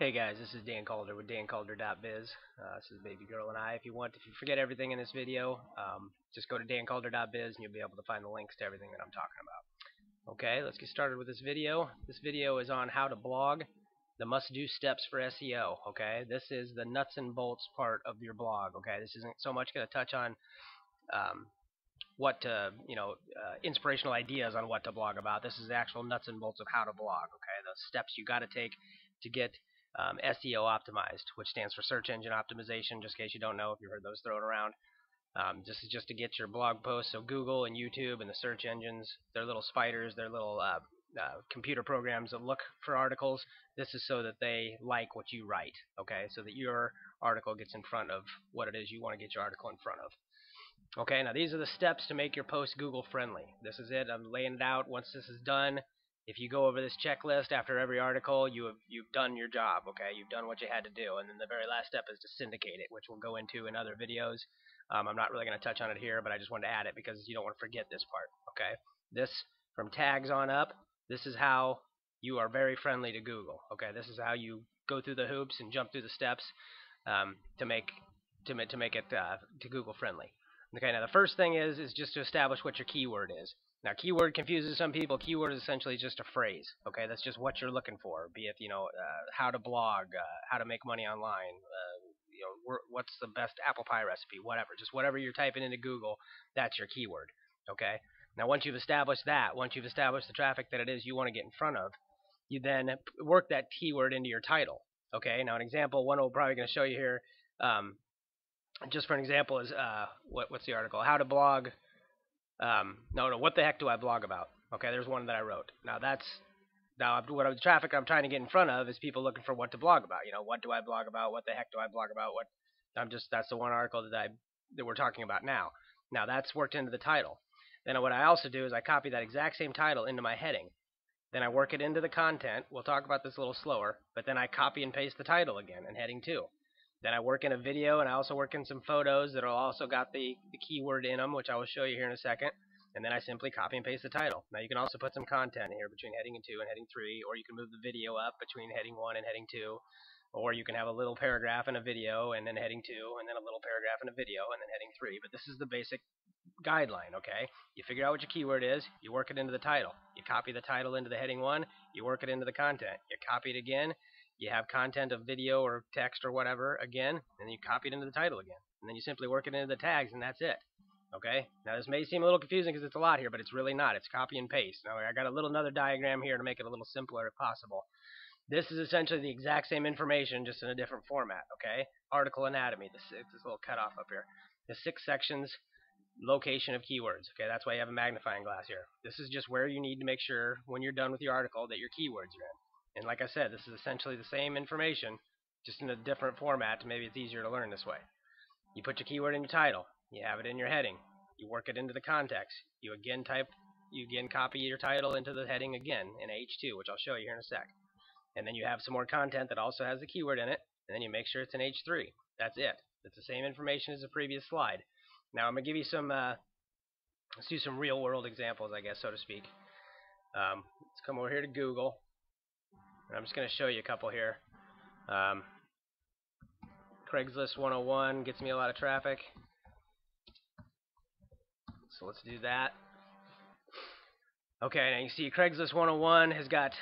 Hey guys, this is Dan Calder with DanCalder.biz. This is Baby Girl and I. If you forget everything in this video, just go to DanCalder.biz and you'll be able to find the links to everything that I'm talking about. Okay, let's get started with this video. This video is on how to blog, the must-do steps for SEO. Okay, this is the nuts and bolts part of your blog. Okay, this isn't so much going to touch on um, inspirational ideas on what to blog about. This is the actual nuts and bolts of how to blog. Okay, the steps you got to take to get SEO optimized, which stands for search engine optimization. Just in case you don't know, if you've heard those thrown around, this is just to get your blog posts. So Google and YouTube and the search engines, they're little spiders, they're little computer programs that look for articles. This is so that they like what you write. Okay, so that your article gets in front of what it is you want to get your article in front of. Okay, now these are the steps to make your post Google friendly. This is it. I'm laying it out. Once this is done, if you go over this checklist after every article, you've done your job. Okay, you've done what you had to do, and then the very last step is to syndicate it, which we'll go into in other videos. I'm not really going to touch on it here, but I just wanted to add it because you don't want to forget this part. Okay, this from tags on up. This is how you are very friendly to Google. Okay, this is how you go through the hoops and jump through the steps to make it to Google friendly. Okay, now the first thing is just to establish what your keyword is. Now, keyword confuses some people. Keyword is essentially just a phrase. Okay, that's just what you're looking for. Be it how to blog, how to make money online, what's the best apple pie recipe, whatever. Just whatever you're typing into Google, that's your keyword. Okay. Now, once you've established that, once you've established the traffic that it is you want to get in front of, you then work that keyword into your title. Okay. Now, an example, one I'm probably going to show you here. Just for an example is what's the article? How to blog. No, what the heck do I blog about? Okay, there's one that I wrote. Now what the traffic I'm trying to get in front of is people looking for what to blog about. What do I blog about? What the heck do I blog about? That's the one article that we're talking about now. Now that's worked into the title. Then what I also do is I copy that exact same title into my heading. Then I work it into the content. We'll talk about this a little slower, but then I copy and paste the title again and heading 2. Then I work in a video, and I also work in some photos that will also got the keyword in them, which I will show you here in a second. And then I simply copy and paste the title. Now you can also put some content here between heading 2 and heading 3, or you can move the video up between heading 1 and heading 2, or you can have a little paragraph in a video, and then heading 2, and then a little paragraph in a video, and then heading 3. But this is the basic guideline, okay? You figure out what your keyword is, you work it into the title. You copy the title into the heading 1, you work it into the content. You copy it again, you have content of video or text or whatever again, and then you copy it into the title again. And then you simply work it into the tags, and that's it. Okay? Now this may seem a little confusing because it's a lot here, but it's really not. It's copy and paste. Now I got another diagram here to make it a little simpler if possible. This is essentially the exact same information, just in a different format. Okay? Article anatomy. This little cutoff up here. The 6 sections. Location of keywords. Okay, that's why you have a magnifying glass here. This is just where you need to make sure when you're done with your article that your keywords are in. And like I said, this is essentially the same information, just in a different format. Maybe it's easier to learn this way. You put your keyword in your title. You have it in your heading. You work it into the context. You again copy your title into the heading again in H2, which I'll show you here in a sec. And then you have some more content that also has the keyword in it, and then you make sure it's in H3. That's it. It's the same information as the previous slide. Now I'm going to give you some, let's do some real world examples, I guess, so to speak. Let's come over here to Google. And I'm just going to show you a couple here. Craigslist 101 gets me a lot of traffic. So let's do that. Okay, now you see Craigslist 101 has got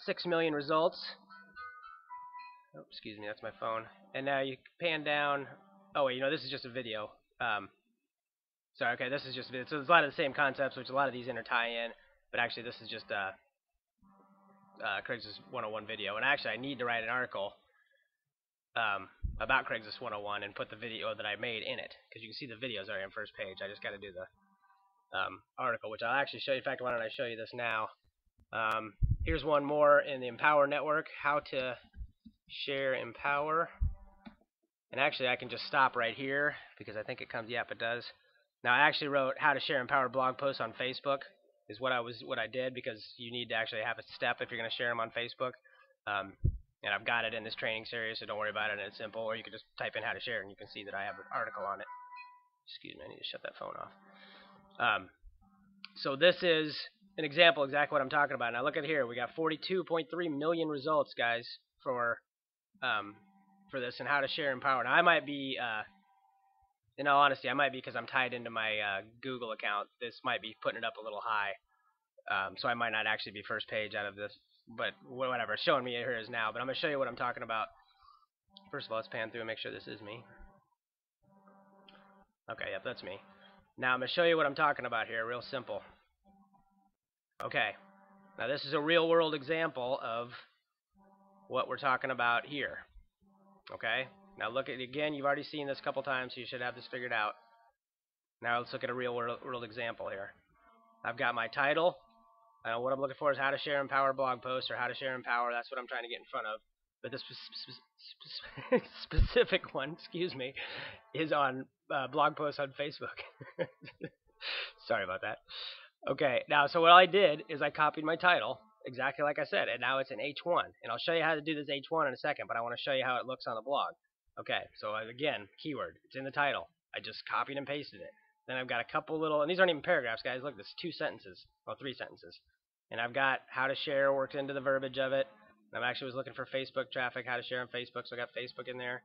6 million results. Oh, excuse me, that's my phone. And now you pan down. Oh, wait, this is just a video. Sorry, okay, this is just a video. So there's a lot of the same concepts, which a lot of these intertie in. But actually, this is just Craigslist 101 video. And actually, I need to write an article about Craigslist 101 and put the video that I made in it. Because you can see the videos already on first page. I just got to do the article, which I'll actually show you. In fact, why don't I show you this now? Here's one more in the Empower Network. How to share Empower. And actually, I can just stop right here because I think it comes. Yep, it does. Now, I actually wrote how to share Empower blog posts on Facebook. Is what I did, because you need to actually have a step if you're going to share them on Facebook. And I've got it in this training series, so don't worry about it. It's simple. Or you can just type in how to share, and you can see that I have an article on it. Excuse me, I need to shut that phone off. So this is an example exactly what I'm talking about. Now look at here. We got 42.3 million results, guys, for for this and how to share and empower. Now, I might be, in all honesty, I might be, because I'm tied into my Google account, this might be putting it up a little high. So I might not actually be first page out of this, but whatever. It's showing me here is now, but I'm going to show you what I'm talking about. First of all, let's pan through and make sure this is me. Okay, yep, that's me. Now I'm going to show you what I'm talking about here, real simple. Okay, now this is a real world example of what we're talking about here. Okay, now look at it again. You've already seen this a couple times, so you should have this figured out. Now let's look at a real world example here. I've got my title. What I'm looking for is how to share and empower blog posts, or how to share and empower. That's what I'm trying to get in front of. But this specific one, excuse me, is on blog posts on Facebook. Sorry about that. Okay, now, so what I did is I copied my title, exactly like I said, and now it's in H1. And I'll show you how to do this H1 in a second, but I want to show you how it looks on the blog. Okay, so again, keyword, it's in the title. I just copied and pasted it. Then I've got a couple little, and these aren't even paragraphs, guys. Look, this is 2 sentences, well, 3 sentences. And I've got how to share worked into the verbiage of it. And I actually was looking for Facebook traffic, how to share on Facebook, so I got Facebook in there.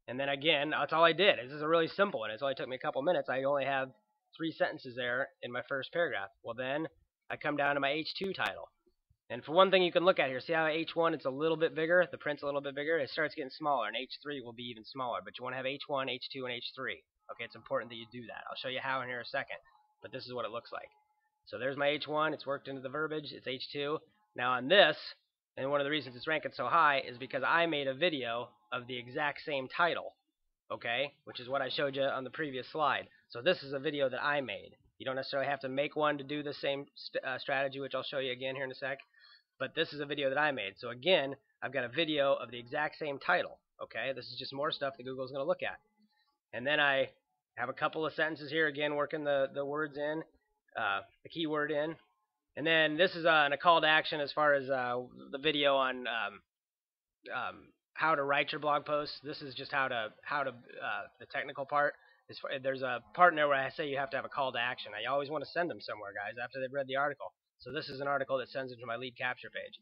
And then again, that's all I did. This is a really simple one. It only took me a couple minutes. I only have 3 sentences there in my first paragraph. Well, then I come down to my H2 title. And for one thing you can look at here, see how H1 it's a little bit bigger, the print's a little bit bigger, it starts getting smaller, and H3 will be even smaller. But you want to have H1, H2, and H3. Okay, it's important that you do that. I'll show you how in here in a second, but this is what it looks like. So there's my H1, it's worked into the verbiage, it's H2. Now on this, and one of the reasons it's ranking so high is because I made a video of the exact same title, okay, which is what I showed you on the previous slide. So this is a video that I made. You don't necessarily have to make one to do the same strategy, which I'll show you again here in a sec. But this is a video that I made. So again, I've got a video of the exact same title. Okay, this is just more stuff that Google's going to look at. And then I have a couple of sentences here, again, working the words in, the keyword in. And then this is a call to action as far as the video on how to write your blog posts. This is just how to the technical part. There's a part in there where I say you have to have a call to action. I always want to send them somewhere, guys, after they've read the article. So this is an article that sends them to my lead capture page.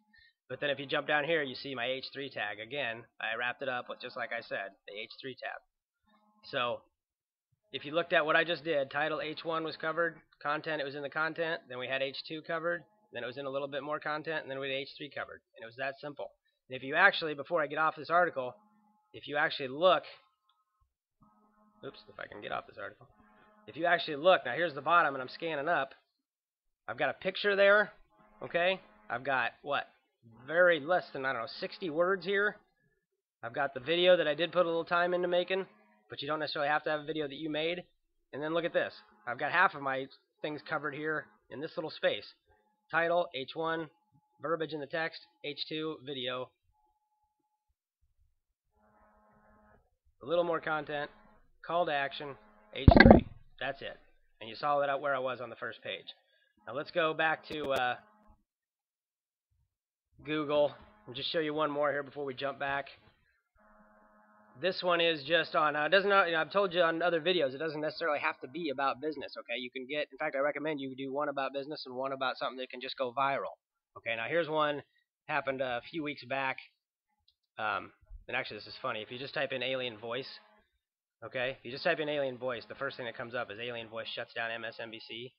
But then if you jump down here, you see my H3 tag. Again, I wrapped it up with, just like I said, the H3 tab. So if you looked at what I just did, title H1 was covered, content, it was in the content, then we had H2 covered, then it was in a little bit more content, and then we had H3 covered. And it was that simple. And if you actually, before I get off this article, if you actually look, oops, if I can get off this article. If you actually look, now here's the bottom, and I'm scanning up. I've got a picture there, okay? I've got, what, very less than, I don't know, 60 words here. I've got the video that I did put a little time into making, but you don't necessarily have to have a video that you made. And then look at this. I've got half of my things covered here in this little space. Title, H1, verbiage in the text, H2, video. A little more content, call to action, H3. That's it. And you saw that where I was on the first page. Now let's go back to Google and just show you one more here before we jump back. This one is just on, it doesn't, I've told you on other videos, it doesn't necessarily have to be about business, okay? You can get, in fact, I recommend you do one about business and one about something that can just go viral. Okay, now here's one, happened a few weeks back, and actually this is funny. If you just type in alien voice, okay, if you just type in alien voice, the first thing that comes up is alien voice shuts down MSNBC.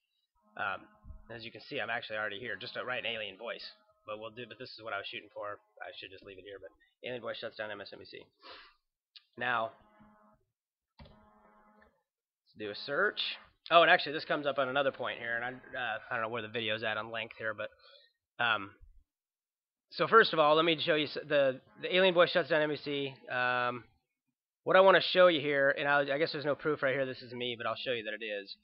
As you can see, I'm actually already here, just to write an alien voice. But this is what I was shooting for. I should just leave it here, but alien voice shuts down MSNBC. Now, let's do a search. Oh, and actually, this comes up on another point here, and I don't know where the video's at on length here, but so first of all, let me show you the alien voice shuts down NBC. What I want to show you here, and I guess there's no proof right here this is me, but I'll show you that it is,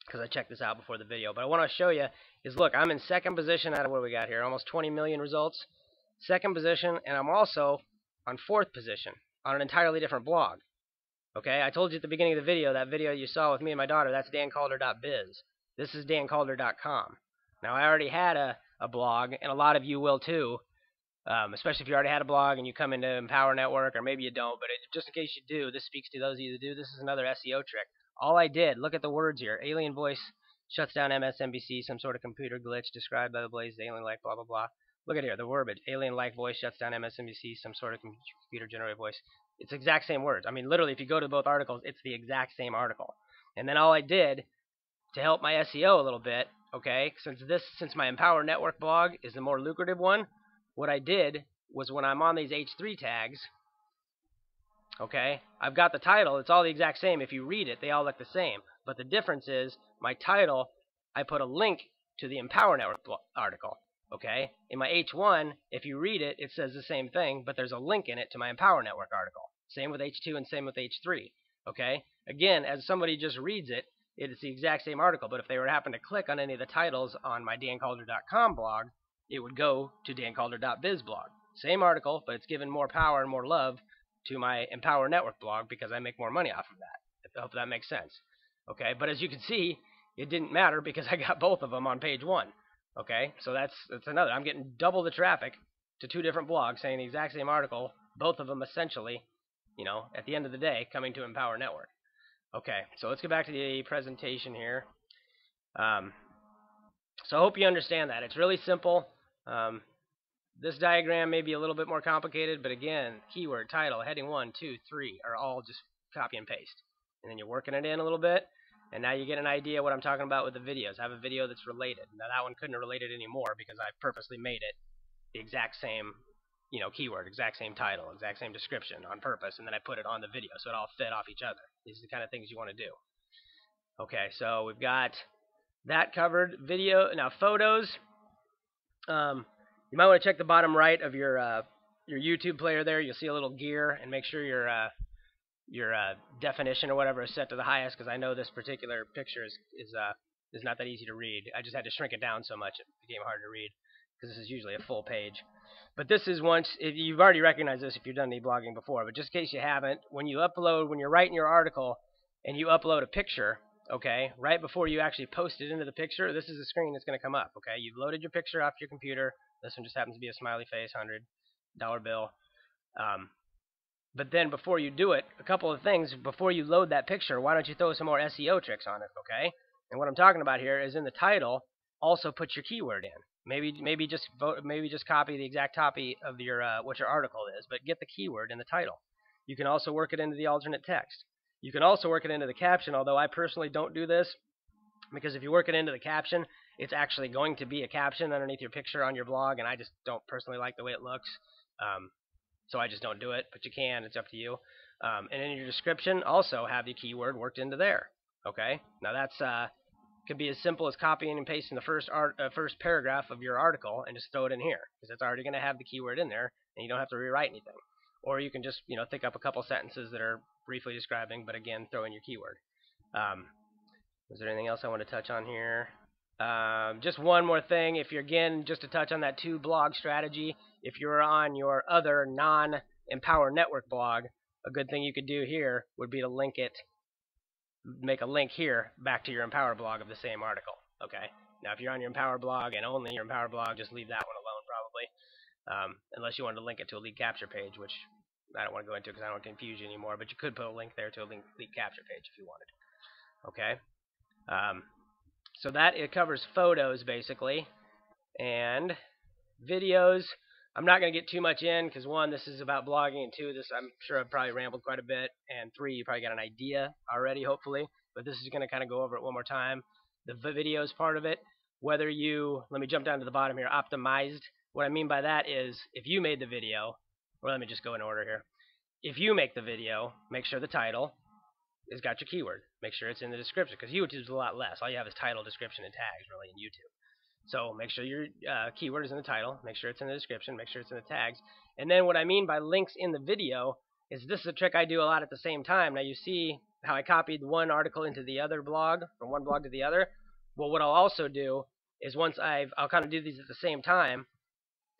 because I checked this out before the video. But what I want to show you is, look, I'm in second position out of what we got here, almost 20 million results. Second position, and I'm also on fourth position on an entirely different blog. Okay, I told you at the beginning of the video, that video you saw with me and my daughter, that's dancalder.biz. This is dancalder.com. Now, I already had a blog, and a lot of you will too, especially if you already had a blog and you come into Empower Network, or maybe you don't, but just in case you do, this speaks to those of you that do. This is another SEO trick. All I did, look at the words here. Alien voice shuts down MSNBC, some sort of computer glitch described by the blaze, alien life, blah, blah, blah. Look at here, the verbiage. Alien-like voice shuts down MSNBC, some sort of computer-generated voice. It's the exact same words. I mean, literally, if you go to both articles, it's the exact same article. And then all I did to help my SEO a little bit, okay, since my Empower Network blog is the more lucrative one, what I did was when I'm on these H3 tags, okay, I've got the title. It's all the exact same. If you read it, they all look the same. But the difference is my title, I put a link to the Empower Network article. Okay, in my H1, if you read it, it says the same thing, but there's a link in it to my Empower Network article. Same with H2 and same with H3. Okay, again, as somebody just reads it, it's the exact same article, but if they were to happen to click on any of the titles on my dancalder.com blog, it would go to dancalder.biz blog. Same article, but it's given more power and more love to my Empower Network blog because I make more money off of that. I hope that makes sense. Okay, but as you can see, it didn't matter because I got both of them on page 1. Okay, so that's another. I'm getting double the traffic to 2 different blogs saying the exact same article, both of them essentially, at the end of the day, coming to Empower Network. Okay, so let's get back to the presentation here. So I hope you understand that. It's really simple. This diagram may be a little bit more complicated, but again, keyword, title, heading 1, 2, 3 are all just copy and paste. And then you're working it in a little bit. And now you get an idea what I'm talking about with the videos. I have a video that's related. Now that one couldn't have related anymore because I purposely made it the exact same, keyword, exact same title, exact same description on purpose, and then I put it on the video so it all fed off each other. These are the kind of things you want to do. Okay, so we've got that covered. Video, now photos. You might want to check the bottom right of your YouTube player there. You'll see a little gear, and make sure your definition or whatever is set to the highest, because I know this particular picture is not that easy to read. I just had to shrink it down so much it became hard to read because this is usually a full page. But this is you've already recognized this if you've done any blogging before, but just in case you haven't, when you're writing your article and you upload a picture, okay, right before you actually post it into the picture, this is the screen that's going to come up, okay? You've loaded your picture off your computer. This one just happens to be a smiley face, $100 bill. But then before you do it, a couple of things before you load that picture, why don't you throw some more SEO tricks on it, okay? And what I'm talking about here is in the title, also put your keyword in. Maybe just copy the exact copy of your what your article is, but get the keyword in the title. You can also work it into the alternate text. You can also work it into the caption, although I personally don't do this, because if you work it into the caption, it's actually going to be a caption underneath your picture on your blog, and I just don't personally like the way it looks. So I just don't do it, but you can. It's up to you. And in your description, also have the keyword worked into there. Okay? Now that's could be as simple as copying and pasting the first paragraph of your article and just throw it in here, because it's already going to have the keyword in there, and you don't have to rewrite anything. Or you can just think up a couple sentences that are briefly describing, but again, throw in your keyword. Is there anything else I want to touch on here? Just one more thing. If you're, again, just to touch on that 2-blog strategy, if you're on your other non-Empower Network blog, a good thing you could do here would be to make a link here back to your Empower blog of the same article. Okay. Now, if you're on your Empower blog and only your Empower blog, just leave that one alone probably, unless you wanted to link it to a lead capture page, which I don't want to go into because I don't want to confuse you anymore, but you could put a link there to a lead capture page if you wanted. Okay. So that it covers photos basically, and videos. I'm not going to get too much in because 1, this is about blogging, and 2, I'm sure I've probably rambled quite a bit, and 3, you probably got an idea already, hopefully. But this is going to kind of go over it one more time. The videos part of it, let me jump down to the bottom here, optimized. What I mean by that is if you made the video, or let me just go in order here. If you make the video, make sure the title has got your keyword. Make sure it's in the description, because YouTube's a lot less. All you have is title, description, and tags really in YouTube. So make sure your keyword is in the title, make sure it's in the description, make sure it's in the tags. And then what I mean by links in the video is this is a trick I do a lot at the same time. Now you see how I copied one article into the other blog, from one blog to the other. Well, what I'll also do is I'll kind of do these at the same time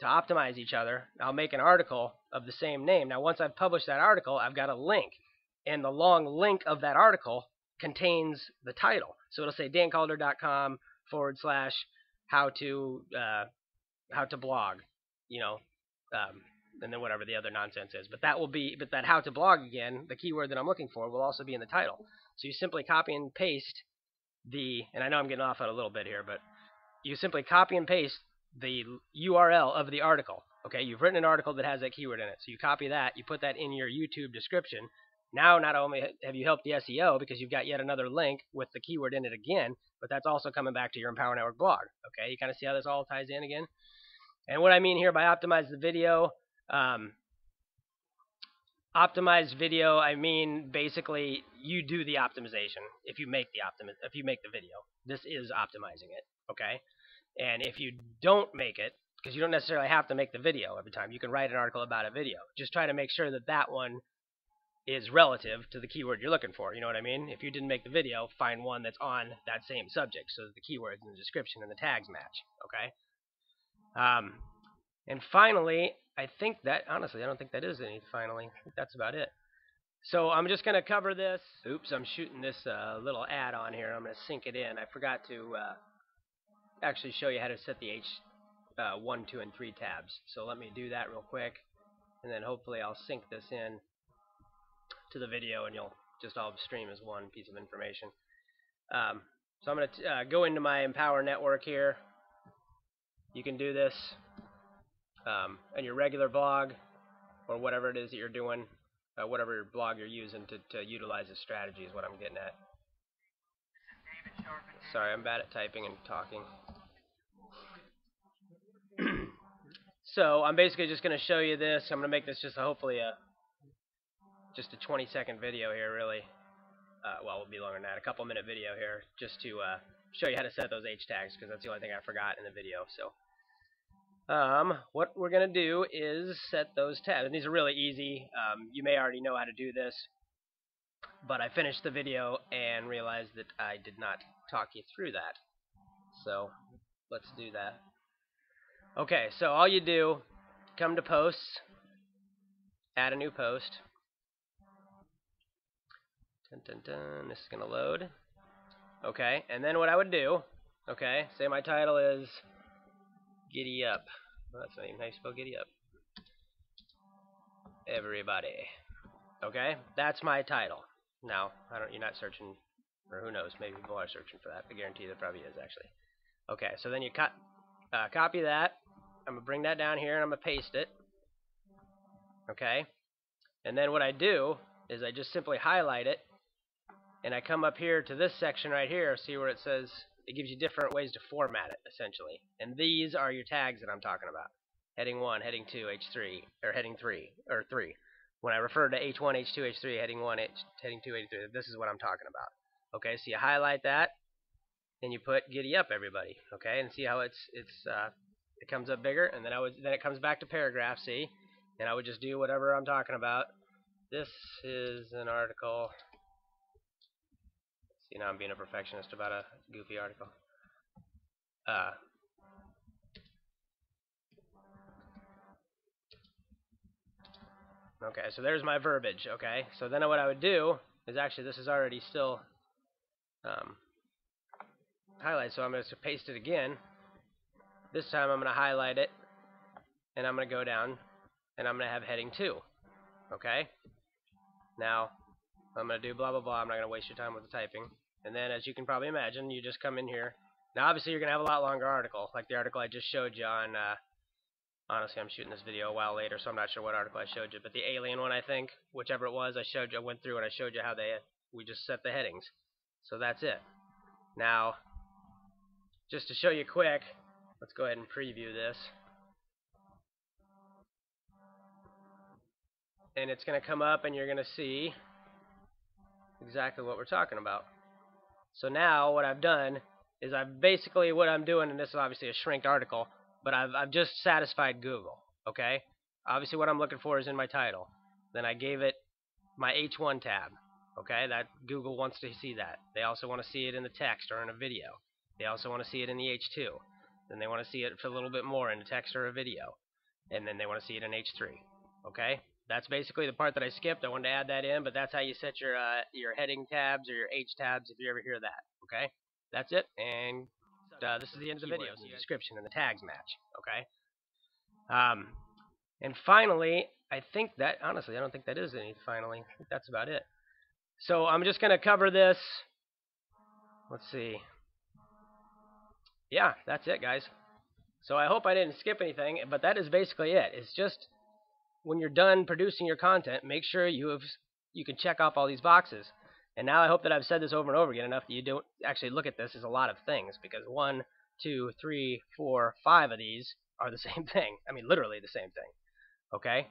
to optimize each other. I'll make an article of the same name. Now once I've published that article, I've got a link. And the long link of that article contains the title. So it'll say dancalder.com / how to blog, and then whatever the other nonsense is. But that how to blog again, the keyword that I'm looking for, will also be in the title. So you simply copy and paste and I know I'm getting off on a little bit here, but you simply copy and paste the URL of the article. Okay, you've written an article that has that keyword in it. So you copy that, you put that in your YouTube description. Now, not only have you helped the SEO because you've got yet another link with the keyword in it again, but that's also coming back to your Empower Network blog. Okay, you kind of see how this all ties in again? And what I mean here by optimize the video, optimized video, I mean basically you do the optimization if you make the video. This is optimizing it, okay? And if you don't make it, because you don't necessarily have to make the video every time. You can write an article about a video. Just try to make sure that that one is relative to the keyword you're looking for. You know what I mean? If you didn't make the video, find one that's on that same subject so that the keywords and the description and the tags match, okay? And finally, I think that, honestly, I don't think that is any finally. I think that's about it. So I'm just going to cover this. Oops, I'm shooting this little ad on here. I'm going to sync it in. I forgot to actually show you how to set the H1, 2, and 3 tabs. So let me do that real quick, and then hopefully I'll sync this in to the video, and you'll just all stream as one piece of information. So I'm going to go into my Empower Network here. You can do this on your regular blog or whatever it is that you're doing, whatever blog you're using to utilize this strategy is what I'm getting at. Sorry, I'm bad at typing and talking. So I'm basically just going to show you this. I'm going to make this just hopefully just a 20-second video here, really. Well, it'll be longer than that. A couple-minute video here just to show you how to set those H tags, because that's the only thing I forgot in the video. So what we're going to do is set those tabs. And these are really easy. You may already know how to do this, but I finished the video and realized that I did not talk you through that. So let's do that. Okay, so all you do, come to posts, add a new post. Dun, dun, dun. This is going to load. Okay, and then what I would do, okay, say my title is Giddy Up. Well, that's not even how you spell Giddy Up. Everybody. Okay, that's my title. Now, you're not searching, or who knows, maybe people are searching for that. I guarantee there probably is, actually. Okay, so then you copy that. I'm going to bring that down here and I'm going to paste it. Okay, and then what I do is I just simply highlight it, and I come up here to this section right here, see where it says, it gives you different ways to format it, essentially. And these are your tags that I'm talking about. Heading 1, heading 2, H3, or heading 3, or 3. When I refer to H1, H2, H3, heading 1, heading 2, H3, this is what I'm talking about. Okay, so you highlight that, and you put Giddy Up, everybody. Okay, and see how it comes up bigger, and then it comes back to paragraph, see? And I would just do whatever I'm talking about. This is an article. See, now I'm being a perfectionist about a goofy article. Okay, so there's my verbiage, okay? So then what I would do is, actually, this is already still highlighted, so I'm going to paste it again. This time I'm going to highlight it, and I'm going to go down, and I'm going to have heading 2, okay? Now, I'm going to do blah, blah, blah. I'm not going to waste your time with the typing. And then, as you can probably imagine, you just come in here. Now, obviously, you're going to have a lot longer article, like the article I just showed you on, honestly, I'm shooting this video a while later, so I'm not sure what article I showed you, but the alien one, I think, whichever it was, I went through and I showed you how we just set the headings. So that's it. Now, just to show you quick, let's go ahead and preview this. And it's going to come up, and you're going to see exactly what we're talking about. So now what I've done is what I'm doing, and this is obviously a shrinked article, but I've just satisfied Google, okay? Obviously what I'm looking for is in my title. Then I gave it my H1 tab, okay? That Google wants to see that. They also want to see it in the text or in a video. They also want to see it in the H2. Then they want to see it for a little bit more in a text or a video. And then they want to see it in H3, okay? That's basically the part that I skipped. I wanted to add that in, but that's how you set your heading tabs or your H tabs if you ever hear that, okay? That's it, and this is the end of the video. So the description and the tags match, okay? And finally, I think that, honestly, I don't think that is any finally. I think that's about it. So I'm just going to cover this. Let's see. Yeah, that's it, guys. So I hope I didn't skip anything, but that is basically it. It's just when you're done producing your content, make sure you can check off all these boxes. And now I hope that I've said this over and over again enough that you don't actually look at this as a lot of things, because 1, 2, 3, 4, 5 of these are the same thing. I mean, literally the same thing. Okay?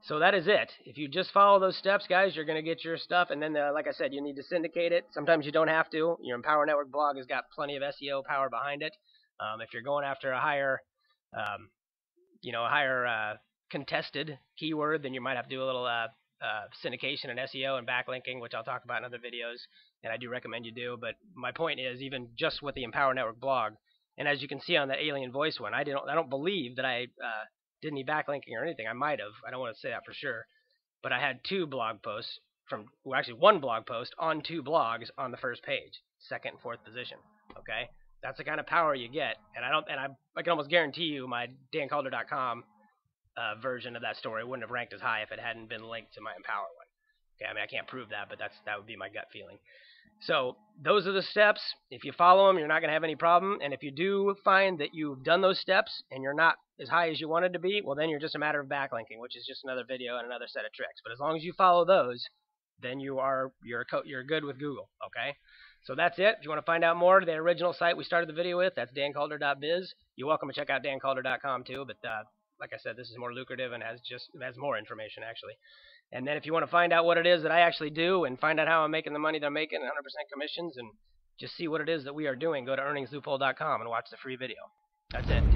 So that is it. If you just follow those steps, guys, you're going to get your stuff. And then, like I said, you need to syndicate it. Sometimes you don't have to. Your Empower Network blog has got plenty of SEO power behind it. If you're going after a higher, contested keyword, then you might have to do a little syndication and SEO and backlinking, which I'll talk about in other videos, and I do recommend you do. But my point is, even just with the Empower Network blog, and as you can see on that Alien Voice one, I don't believe that I did any backlinking or anything. I might have. I don't want to say that for sure. But I had 2 blog posts actually 1 blog post on 2 blogs on the first page, 2nd and 4th position. Okay, that's the kind of power you get. And I can almost guarantee you my dancalder.com version of that story wouldn't have ranked as high if it hadn't been linked to my Empower one. Okay, I mean, I can't prove that, but that would be my gut feeling. So those are the steps. If you follow them, you're not going to have any problem. And if you do find that you've done those steps and you're not as high as you wanted to be, well, then you're just a matter of backlinking, which is just another video and another set of tricks. But as long as you follow those, then you're good with Google. Okay. So that's it. If you want to find out more, the original site we started the video with, that's dancalder.biz. You're welcome to check out dancalder.com too. But like I said, this is more lucrative and has more information actually. And then if you want to find out what it is that I actually do and find out how I'm making the money that I'm making, 100% commissions, and just see what it is that we are doing, go to earningsloophole.com and watch the free video. That's it.